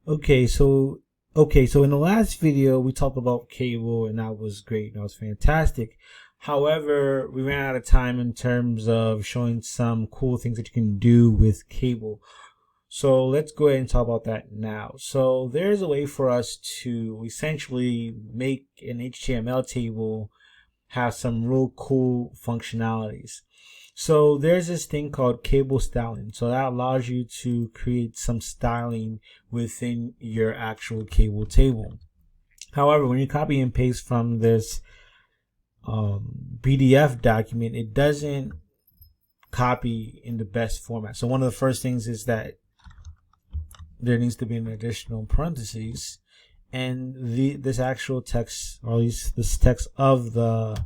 Okay, so in the last video we talked about cable and that was great and that was fantastic. However, we ran out of time in terms of showing some cool things that you can do with cable. So let's go ahead and talk about that now. So there's a way for us to essentially make an HTML table have some real cool functionalities. So there's this thing called cable styling. So that allows you to create some styling within your actual cable table. However, when you copy and paste from this PDF document, it doesn't copy in the best format. So one of the first things is that there needs to be an additional parentheses, and this actual text, or at least this text of the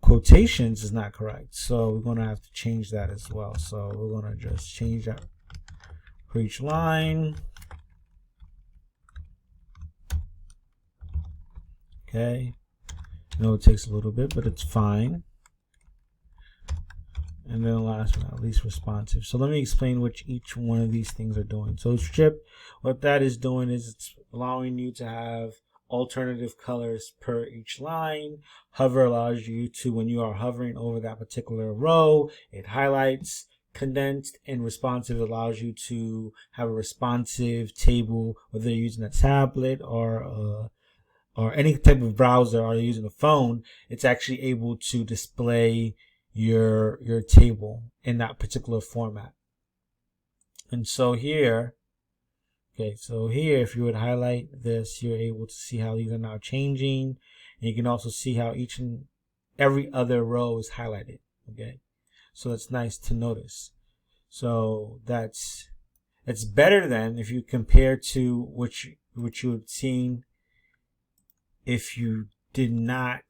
quotations, is not correct. So we're going to have to change that as well. So we're going to just change that for each line. Okay. I know it takes a little bit, but it's fine. And then last but not least, responsive. So let me explain what each one of these things are doing. So strip, what that is doing is it's allowing you to have alternative colors per each line. Hover allows you to, when you are hovering over that particular row, it highlights. Condensed and responsive allows you to have a responsive table, whether you're using a tablet or any type of browser, or you're using a phone. It's actually able to display your table in that particular format. And so here, okay, so here, if you would highlight this, you're able to see how these are now changing. And you can also see how each and every other row is highlighted. Okay, so that's nice to notice. So it's better than if you compare to what you would seen if you did not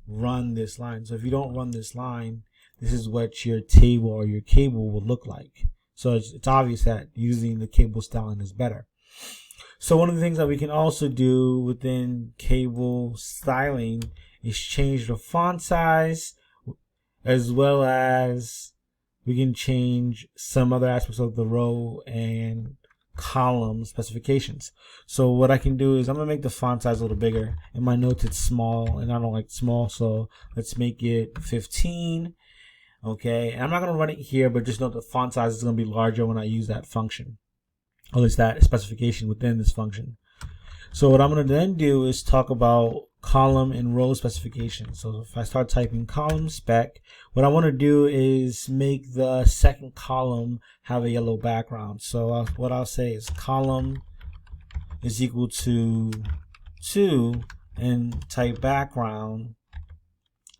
run this line. So if you don't run this line, this is what your table or your cable will look like. So it's obvious that using the cable styling is better. So one of the things that we can also do within cable styling is change the font size, as well as we can change some other aspects of the row and column specifications. So what I can do is I'm gonna make the font size a little bigger. In my notes it's small and I don't like small, so let's make it 15. Okay, and I'm not gonna run it here, but just note the font size is gonna be larger when I use that function, or at least that specification within this function. So what I'm gonna then do is talk about column and row specifications. So if I start typing column spec, what I want to do is make the second column have a yellow background. So what I'll say is column is equal to 2 and type background.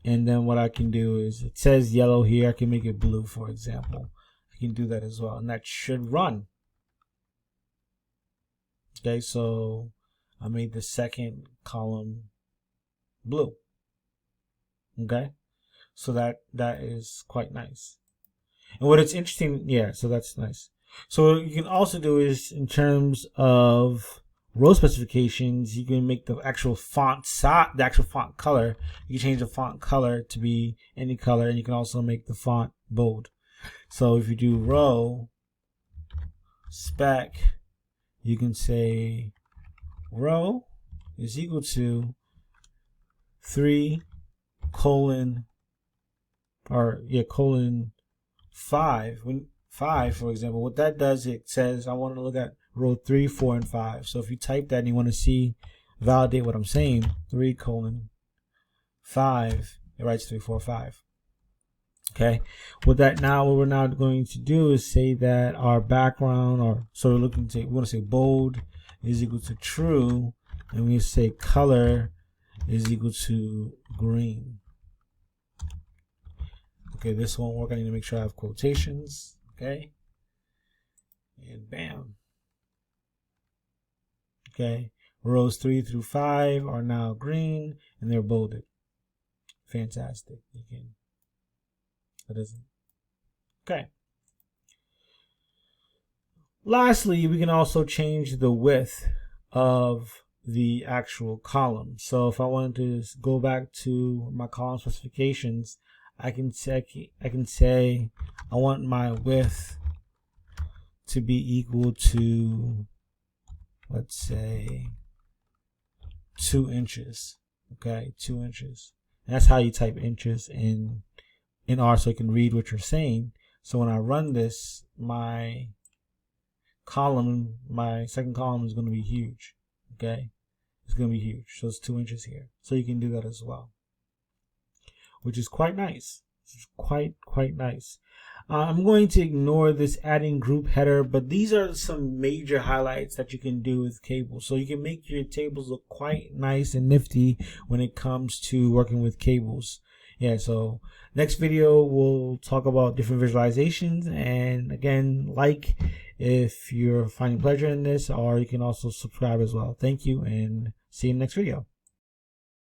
And then what I can do is, it says yellow here, I can make it blue, for example. I can do that as well, and that should run. Okay, so I made the second column blue. Okay, so that is quite nice. And what it's interesting, yeah, so that's nice. So what you can also do is, in terms of row specifications, you can make the actual font size, the actual font color. You can change the font color to be any color, and you can also make the font bold. So if you do row spec, you can say row is equal to 3 colon 5. When 5, for example, what that does, it says I want to look at row 3, 4, and 5. So if you type that and you want to see, validate what I'm saying, 3 colon 5, it writes 3, 4, 5. Okay, what we're now going to do is say that our background, or so we're looking to, we want to say bold is equal to true, and we say color is equal to green. Okay, this won't work. I need to make sure I have quotations. Okay, and bam. Okay, rows 3 through 5 are now green and they're bolded. Fantastic. You can. That isn't. Okay. Lastly, we can also change the width of the actual column. So if I wanted to go back to my column specifications, I can say I want my width to be equal to let's say 2 inches. Okay, 2 inches. And that's how you type inches in R, so you can read what you're saying. So when I run this, my second column is going to be huge. Okay, it's going to be huge. So it's 2 inches here. So you can do that as well, which is quite nice. It's quite nice. I'm going to ignore this adding group header, but these are some major highlights that you can do with cables. So you can make your tables look quite nice and nifty when it comes to working with cables. Yeah, so next video we'll talk about different visualizations, and again, like if you're finding pleasure in this, or you can also subscribe as well. Thank you, and see you in the next video.